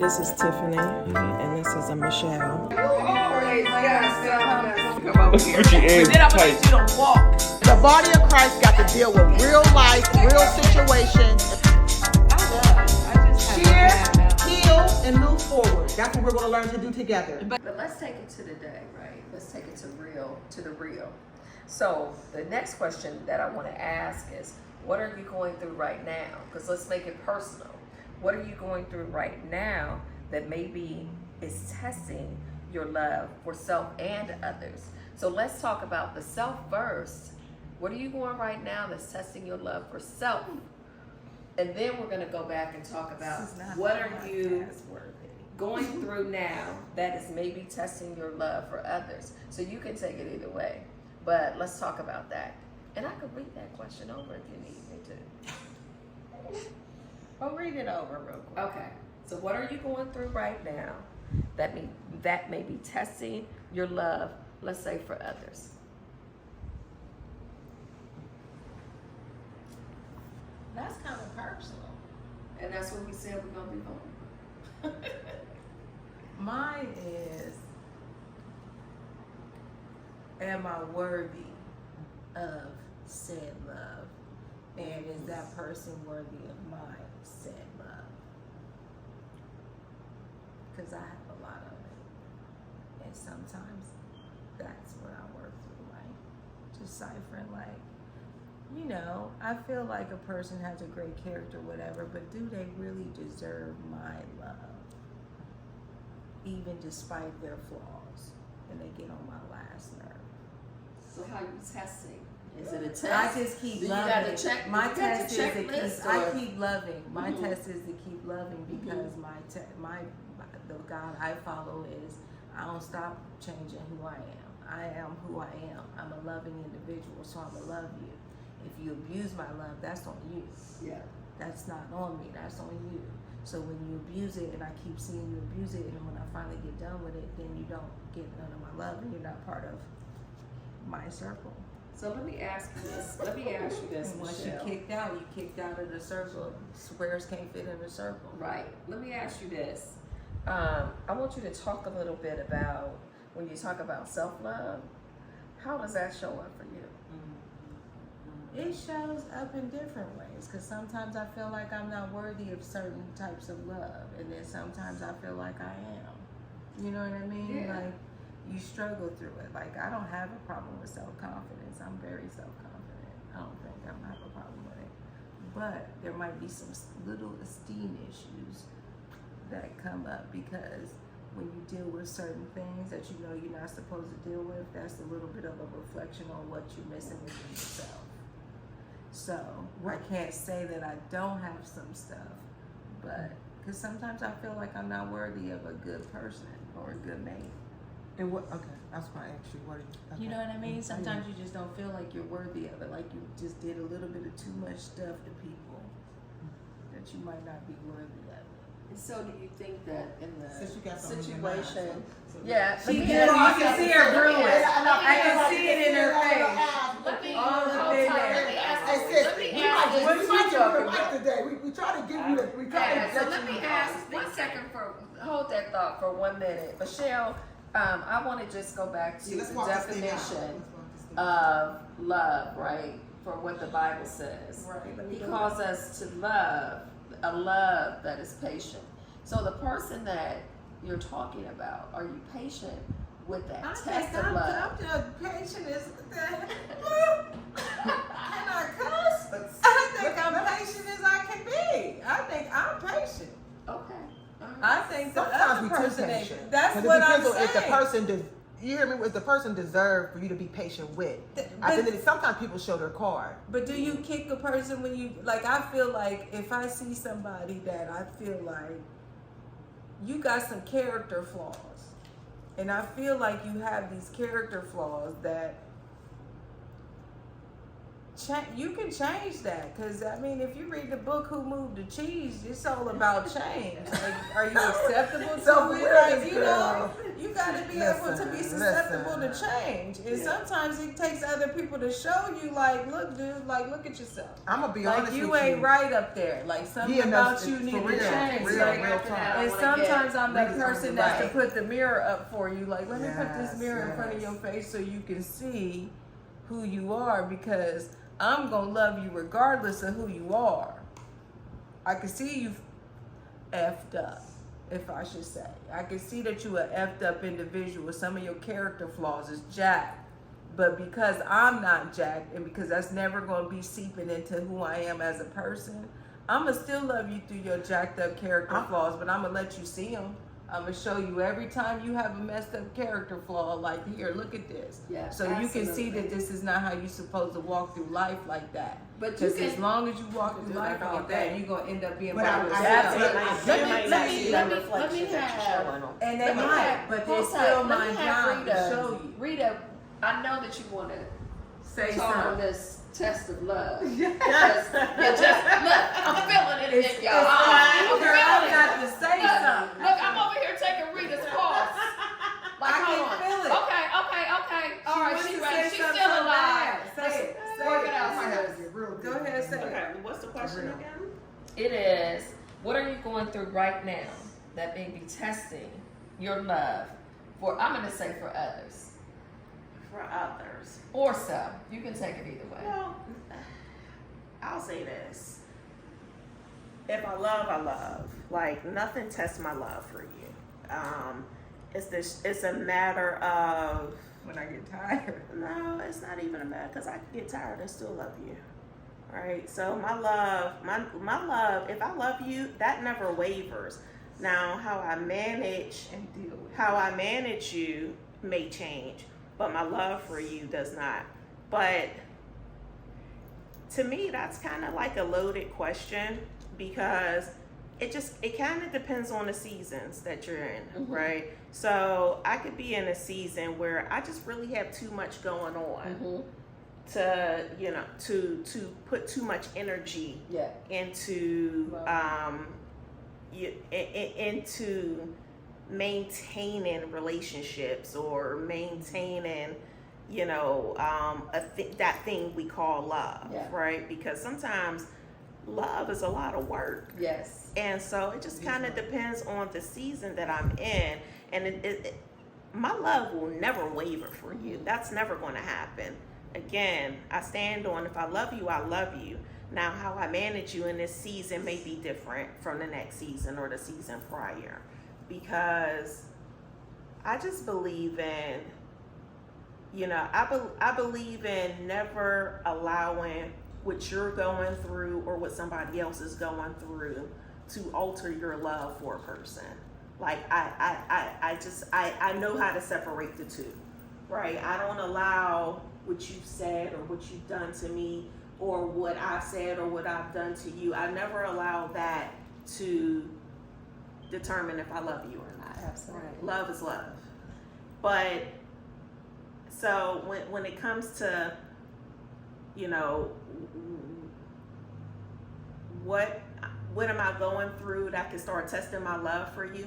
This is Tiffany, and this is Michelle. You always come over here. Put your hands But then I'm gonna tight. let you to walk. The body of Christ got to deal with real life, real situations. Cheer, heal, and move forward. That's what we're going to learn to do together. But let's take it to the day, right? Let's take it to the real. So the next question that I want to ask is, what are you going through right now? Because let's make it personal. What are you going through right now that maybe is testing your love for self and others? So let's talk about the self first. What are you going right now that's testing your love for self? And then we're going to go back and talk about what are you going through now that is maybe testing your love for others. So you can take it either way. But let's talk about that. And I could read that question over if you need me to. Well, read it over real quick. Okay. So what are you going through right now that may be testing your love, let's say, for others? That's kind of personal. And that's what we said we're gonna be vulnerable. Mine is, am I worthy of said love? And is that person worthy of my said love? Because I have a lot of it. And sometimes that's what I work through, like deciphering, like, you know, I feel like a person has a great character, whatever, but do they really deserve my love? Even despite their flaws, and they get on my last nerve. So how you testing? Is it a test? I just keep Do you loving. got to check? My you got test to is to checklist, keep. I or- keep loving. My Mhm. test is to keep loving because the God I follow is I don't stop changing who I am. I am who I am. I'm a loving individual, so I'm gonna love you. If you abuse my love, that's on you. Yeah. That's not on me. That's on you. So when you abuse it, and I keep seeing you abuse it, and when I finally get done with it, then you don't get none of my love, and you're not part of my circle. So let me ask you this. Let me ask you this, And once Michelle. you kicked out of the circle. Squares can't fit in a circle. Right. Let me ask you this. I want you to talk a little bit about when you talk about self-love. How does that show up for you? It shows up in different ways, because sometimes I feel like I'm not worthy of certain types of love, and then sometimes I feel like I am. You know what I mean? Yeah. Like, you struggle through it. Like, I don't have a problem with self-confidence. I'm very self-confident. I don't think I have a problem with it. But there might be some little esteem issues that come up, because when you deal with certain things that you know you're not supposed to deal with, that's a little bit of a reflection on what you're missing within yourself. So I can't say that I don't have some stuff, but because sometimes I feel like I'm not worthy of a good person or a good mate. And what? Okay, I was going to ask you, what are you? Okay. You know what I mean? Sometimes you just don't feel like you're worthy of it, like you just did a little bit of too much stuff to people that you might not be worthy of it. And so do you think that in the Since you got something in your mind, situation, so- yeah, She let me did. ask You can see her brewing. I can see it in her face. Let me, All up in there. Hey, sis, we might just give you the mic today. We try to give you the, we try Yeah, to so let let you me know. ask 1 second hold that thought for 1 minute. Michelle, I want to just go back to Yeah, let's the walk this thing out. definition Let's walk this thing of love, right? For what the Bible says. Right. He calls us to love, a love that is patient. So the person that you're talking about, are you patient with that I test think of love? I'm just patient as that. Can I cuss? I think I'm patient as I can be. I think I'm patient. Okay. All right. I think the Sometimes other we too person patient. ain't. That's 'Cause what it I'm depends on if the saying. person does. You hear me? If the person deserve for you to be patient with. I think that sometimes people show their card. But do you kick a person when you, like, I feel like if I see somebody that I feel like you got some character flaws, and I feel like you have these character flaws that you can change that, because I mean, if you read the book "Who Moved the Cheese," it's all about change. Like, are you acceptable to So it? where Like, is you know, girl? you got to be able to be susceptible to change, and sometimes it takes other people to show you, like, look, dude, like, look at yourself. I'm gonna be Like, honest you with ain't you. right up there. Like, something about you need to change. Real Like, talk. and sometimes I'm that person that's to Right. put the mirror up for you. Like, let me put this Yes, mirror in front of yes. your face so you can see who you are, because I'm gonna love you regardless of who you are. I can see you effed up, if I should say. I can see that you a effed up individual. Some of your character flaws is jacked. But because I'm not jacked, and because that's never gonna be seeping into who I am as a person, I'ma still love you through your jacked up character flaws, but I'ma let you see them. I'm gonna show you every time you have a messed up character flaw, like, here, look at this. Yeah, so you can see absolutely. that this is not how you're supposed to walk through life like that. But you Because as can- long as you walk through do life that all like that, day. you're gonna end up being But by I- yourself. Let me have. And they let me might, have- but hold it's tight. still Let my me have job to Rita- show you. Rita, I know that you want to Say talk on something. this test of love. Because you just look, I'm feeling it in y'all. I'm girl, I feeling got it. to say Look, something. look, I'm over here taking Rita's pulse. Like, I hold can on. feel it. Okay. All right, wants she's to ready. say She's something still so alive. bad. Say Let's it. Say work it. it out. Go ahead, say it. Okay, what's the question again? It is, what are you going through right now that may be testing your love for, I'm going to say for others, For others. or some. You can take it either way. Well, I'll say this. If I love, I love. Like, nothing tests my love for you. It's a matter of, When I get tired. no, it's not even a matter, because I can get tired and still love you. Right? So my love, if I love you, that never wavers. Now, how I manage And deal with it. how I manage you may change, but my love for you does not. But to me, that's kind of like a loaded question, because it kind of depends on the seasons that you're in, right? So I could be in a season where I just really have too much going on to, to put too much energy Yeah. into into maintaining relationships or maintaining that thing we call love. Yeah. Right? Because sometimes love is a lot of work, Yes. and so it just kind of depends on the season that I'm in, and my love will never waver for you. That's never going to happen. Again, I stand on, if I love you, I love you. Now, how I manage you in this season may be different from the next season or the season prior, because I just believe in, I believe in never allowing what you're going through or what somebody else is going through to alter your love for a person. Like, I know how to separate the two, right? I don't allow what you've said or what you've done to me or what I've said or what I've done to you. I never allow that to determine if I love you or not. Absolutely. Love is love. But so when it comes to, what am I going through that can start testing my love for you?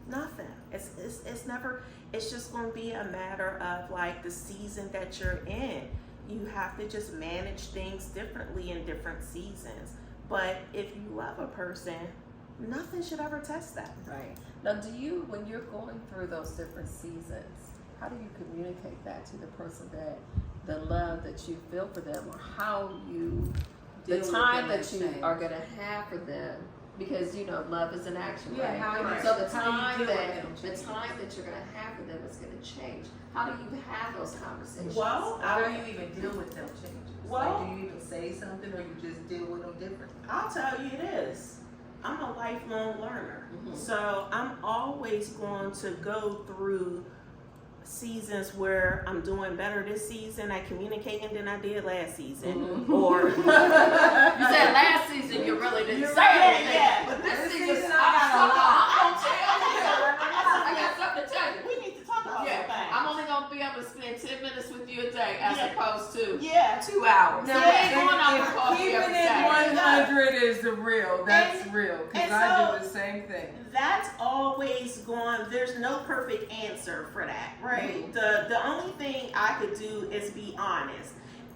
Nothing. It's never, it's just going to be a matter of like the season that you're in. You have to just manage things differently in different seasons. But if you love a person, nothing should ever test that. Right. Now, when you're going through those different seasons, how do you communicate that to the person, that the love that you feel for them, or how you, the Deal with time that that you change. are going to have for them? Because love is an action, Yeah, right? how you- So the how you time deal with that them the changes. time that you're going to have for them is going to change. How do you have those conversations? Well, How do you even deal with them changes? Well- Like, do you even say something, or you just deal with them differently? I'll tell you this. I'm a lifelong learner. Mhm. So I'm always going to go through seasons where I'm doing better this season at communicating than I did last season. Or You said last season you really didn't say anything. yeah. But this This season, season I I'm gonna tell you. I got something to tell you. we need to talk about Yeah, that. I'm only gonna be able to spend 10 minutes with you a day as Yeah. opposed to Yeah. 2 hours. No, we ain't going off the coffee Keeping every it Saturday. 100 is the real. That's And- real. Because and I so- do the same thing. That's always going. There's no perfect answer for that, right? Mm-hmm. The only thing I could do is be honest.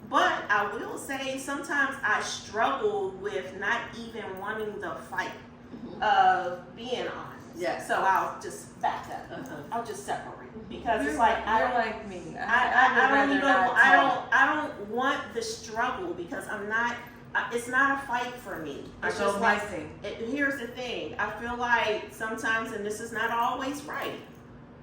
But I will say sometimes I struggled with not even wanting the fight of being honest. Yes. So I'll just back up. Uh-huh. I'll just separate because it's You're- like I you're don't. like me. I don't even. I I don't want the struggle because I'm not. It's not a fight for me. I It's don't just like like. it. Here's the thing. I feel like sometimes, and this is not always right.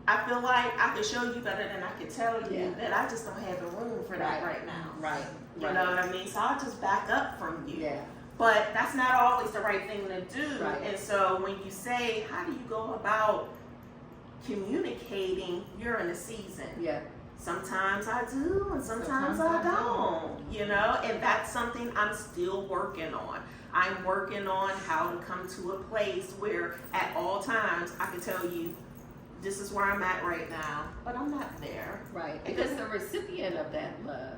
I feel like I can show you better than I can tell you, Yeah. and I just don't have the room for that right now. Right. You know what I mean? So I'll just back up from you. Yeah. But that's not always the right thing to do. Right. And so when you say, how do you go about communicating you're in a season? Yeah. Sometimes I do, and sometimes Sometimes I I don't. You know, and that's something I'm still working on. I'm working on how to come to a place where at all times I can tell you, this is where I'm at right now, but I'm not there. Right. Because the recipient of that love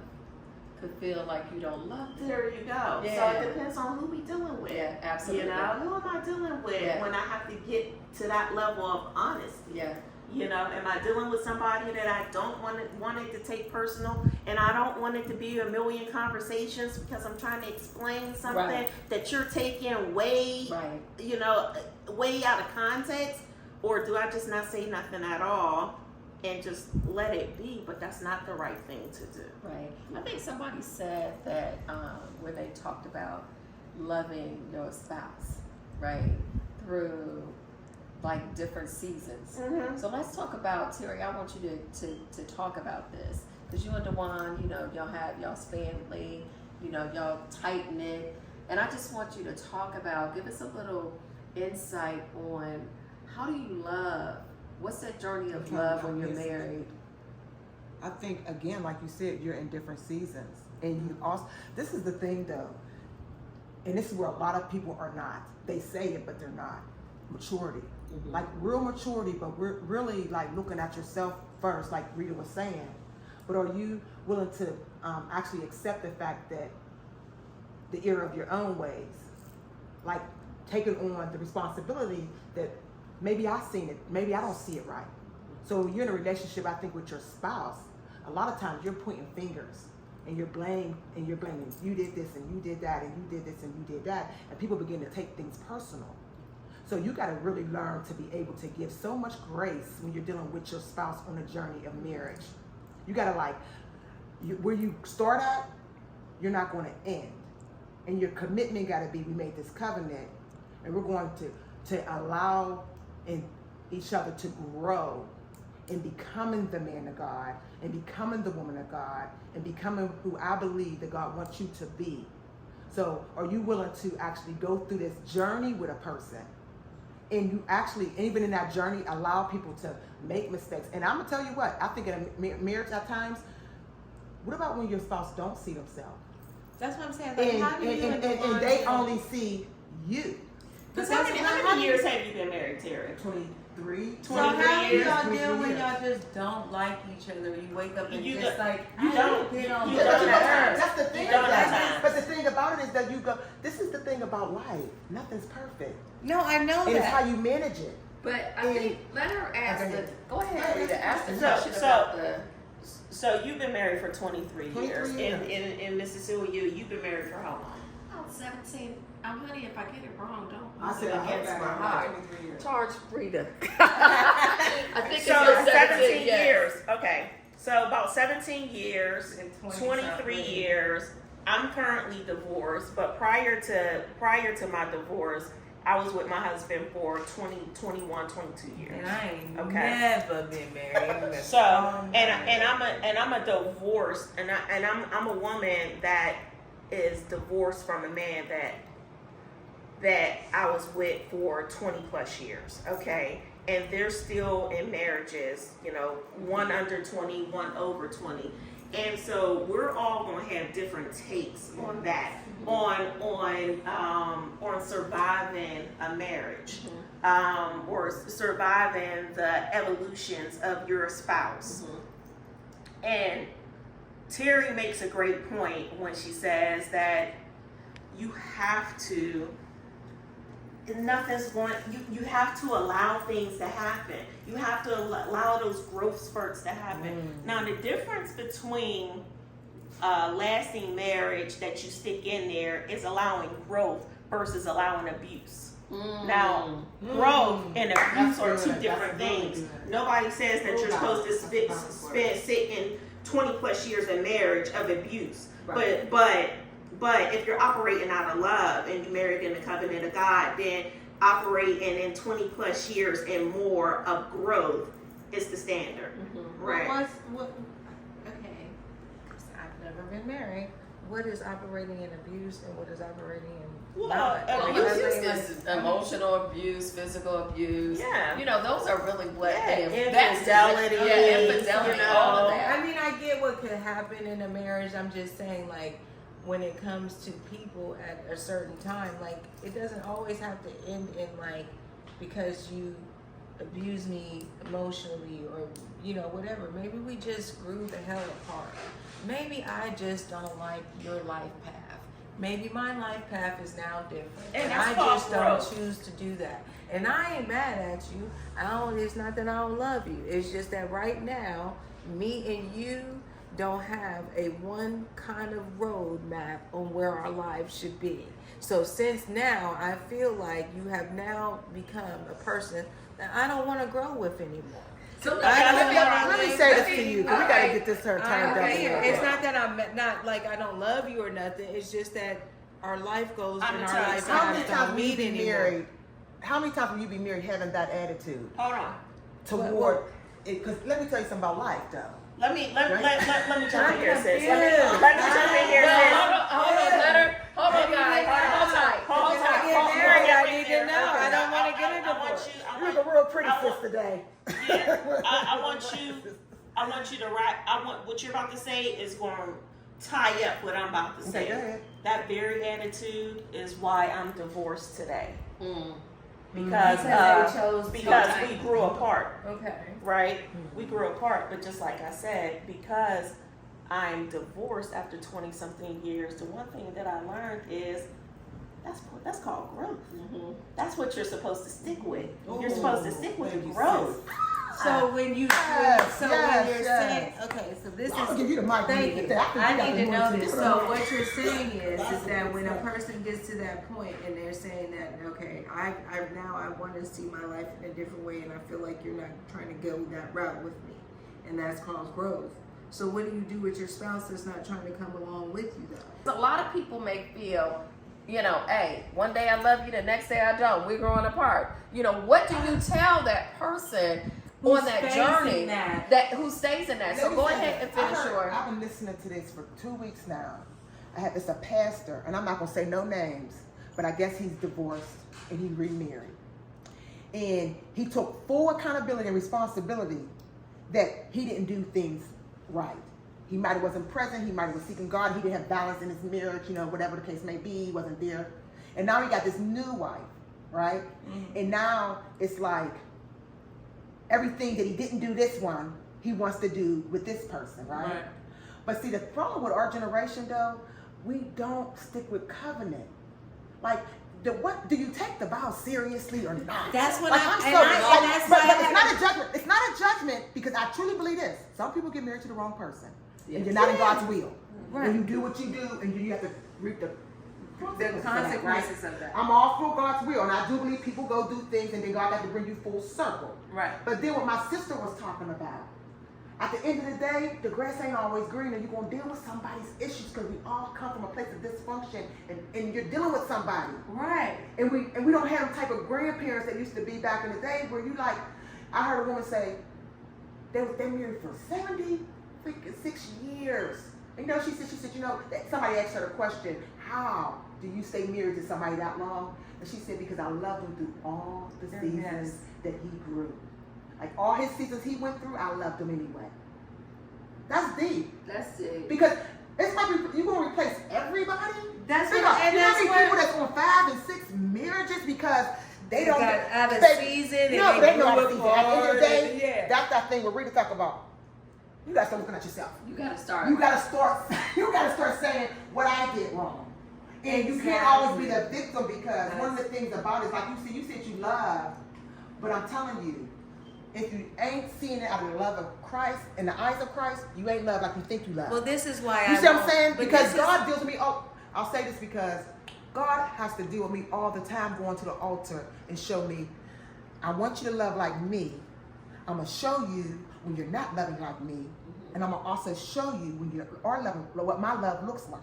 could feel like you don't love them. There you go. Yeah. So it depends on who we dealing with. Yeah, absolutely. You know, who am I dealing with Yeah. when I have to get to that level of honesty? Yeah. You know, am I dealing with somebody that I don't want it to take personal, and I don't want it to be a million conversations because I'm trying to explain something Right. that you're taking way, Right. you know, way out of context, or do I just not say nothing at all and just let it be? But that's not the right thing to do. Right. I think somebody said that when they talked about loving your spouse, right, through like different seasons. Mm-hmm. So let's talk about, Terry, I want you to talk about this. Because you and Dewan, you know, y'all have y'all's family, you know, y'all tight knit. And I just want you to talk about, give us a little insight on how do you love? What's that journey of love when you're married? I think again, like you said, you're in different seasons, and you also. This is the thing, though, and this is where a lot of people are not. They say it, but they're not. Maturity, like real maturity, but we're really like looking at yourself first, like Rita was saying. But are you willing to actually accept the fact that the error of your own ways, like taking on the responsibility that maybe I've seen it, maybe I don't see it right. So you're in a relationship, I think, with your spouse. A lot of times you're pointing fingers and you're blaming you did this and you did that and you did this and you did that, and people begin to take things personal. So you got to really learn to be able to give so much grace when you're dealing with your spouse on a journey of marriage. You got to where you start at, you're not going to end. And your commitment got to be, we made this covenant and we're going to allow each other to grow in becoming the man of God and becoming the woman of God and becoming who I believe that God wants you to be. So are you willing to actually go through this journey with a person? And you actually, even in that journey, allow people to make mistakes. And I'm gonna tell you what, I think in a marriage at times, what about when your spouse don't see themselves? That's what I'm saying. Like, how do you And they only see you. Because how many years have you been married, Terry? 23. So how do 23 y'all years. deal when y'all just don't like each other? You wake up and You just don't- like, you I don't- get on you the don't nerves. have- That's the thing. You don't have That's- time. But the thing about it is that you go, this is the thing about life. Nothing's perfect. No, I know And it's how that. you manage it. But I think, let her ask Okay. go ahead, Rita, ask the So- question so- about the, So you've been married for 23 years. 23 years. In Mississippi, you've been married for how long? about 17, honey, if I get it wrong, don't I hold said it against my heart. 23 years. Charge Rita. I think So it's 17 yes. years. Okay. So about 17 years, And 23 years. I'm currently divorced, but prior to my divorce, I was with my husband for 21, 22 years. And I ain't Okay. never been married. So I'm a divorced and I'm a woman that is divorced from a man that I was with for 20 plus years. Okay. And they're still in marriages, you know, one under 20, one over 20. And so we're all going to have different takes on that, on surviving a marriage, or surviving the evolutions of your spouse. And Terry makes a great point when she says that you have to, nothing's going, you have to allow things to happen. You have to allow those growth spurts to happen. Now, the difference between lasting marriage that you stick in there is allowing growth versus allowing abuse. Now, growth and abuse are two different things. Nobody says that you're supposed to spend sitting 20 plus years in marriage of abuse. Right. But if you're operating out of love and you married in the covenant of God, then operating in 20 plus years and more of growth is the standard. Right. Okay, I've never been married. What is operating in abuse and what is operating in Well, not? Well, abuse abuse is emotional abuse, physical abuse. Yeah. You know, those are really what Yeah, they infidelity, Yeah, infidelity, you know. all of that. I mean, I get what could happen in a marriage. I'm just saying, like, when it comes to people at a certain time, like, it doesn't always have to end in, like, because you abuse me emotionally or, you know, whatever. Maybe we just grew the hell apart. Maybe I just don't like your life path. Maybe my life path is now different. And And that's I called just don't growth. choose to do that. And I ain't mad at you. It's not that I don't love you. It's just that right now, me and you don't have a one kind of roadmap on where our lives should be. So since now I feel like you have now become a person that I don't want to grow with anymore. So Let me say this to you, because we got to get this turned up. It's not that I'm not like I don't love you or nothing. It's just that our life goes I'm and gonna our tell you life How many don't times will you meet be anymore. married? How many times will you be married having that attitude Hold on. toward it? Because let me tell you something about life, though. Let me jump in here, sis. Let me jump in here, sis. Hold on, guys. Hold tight. Hold tight. Get married, I need to know. I don't want to get a divorce. You look a real pretty sis today. Yeah, I want you to write. What you're about to say is going to tie up what I'm about to say. Okay, go ahead. That very attitude is why I'm divorced today. Because they chose we grew apart, Okay. right? We grew apart, but just like I said, because I'm divorced after 20 something years, the one thing that I learned is that's called growth. That's what you're supposed to stick with. You're supposed to stick with the growth. So when you when you're saying, okay, so this I'm gonna is give you the mic. thank you. I need to know this. So So what you're saying is that when a person gets to that point and they're saying that, okay, I want to see my life in a different way, and I feel like you're not trying to go that route with me, and that's called growth. So what do you do with your spouse that's not trying to come along with you though? So a lot of people may feel, you know, hey, one day I love you, the next day I don't. We're growing apart. You know, what do you tell that person Who's on that facing journey that? who stays in that? So go ahead and finish your. I've been listening to this for 2 weeks now. It's a pastor, and I'm not gonna say no names, but I guess he's divorced and he remarried. And he took full accountability and responsibility that he didn't do things right. He might have wasn't present, he might have was seeking God, he didn't have balance in his marriage, you know, whatever the case may be, he wasn't there. And now he got this new wife, right? And now it's like everything that he didn't do this one, he wants to do with this person, right? But see, the problem with our generation though, we don't stick with covenant. Like, what do you take the vow seriously or not? That's what Like, I'm so, saying. like, but it's not a judgment. It's not a judgment because I truly believe this. Some people get married to the wrong person, and you're not in God's will. Right. And you do what you do, and you have to reap the consequences of that. I'm all for God's will, and I do believe people go do things, and then God got to bring you full circle. Right. But then what my sister was talking about, at the end of the day, the grass ain't always green, and you're going to deal with somebody's issues because we all come from a place of dysfunction, and you're dealing with somebody. Right. And we don't have the type of grandparents that used to be back in the day where you like, I heard a woman say, they married for 76 years. And you know, she said, you know, somebody asked her the question, how do you stay married to somebody that long? And she said, because I loved him through all the seasons that he grew. Like all his seasons he went through, I loved him anyway. That's deep. That's it. Because it's like you're going to replace everybody? That's Think what, about, and you know that's how many what. people that's on 5 and 6 marriages because they don't got out of they- season and no, they they know grew out of season. At the end of the apart day, and- yeah. that's that thing where Rita talk about. You gotta start looking at yourself. You gotta start. You gotta start saying what I did wrong. And you can't always be the victim, because one of the things about it is, like you said you love, but I'm telling you, if you ain't seeing it out of the love of Christ, in the eyes of Christ, you ain't love like you think you love. Well, this is why You see what I'm saying? but Because this is- God deals with me. I'll say this because God has to deal with me all the time, going to the altar and show me, I want you to love like me. I'm going to show you when you're not loving like me. And I'm going to also show you when you are loving, what my love looks like.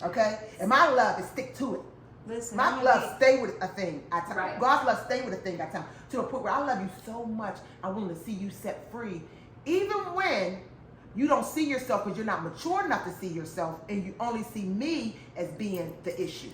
Okay? And my love is stick to it. Listen, My love stay with a thing at a time. Right. God's love stay with a thing at a time. To the point where I love you so much, I'm willing to see you set free. Even when you don't see yourself because you're not mature enough to see yourself, and you only see me as being the issue.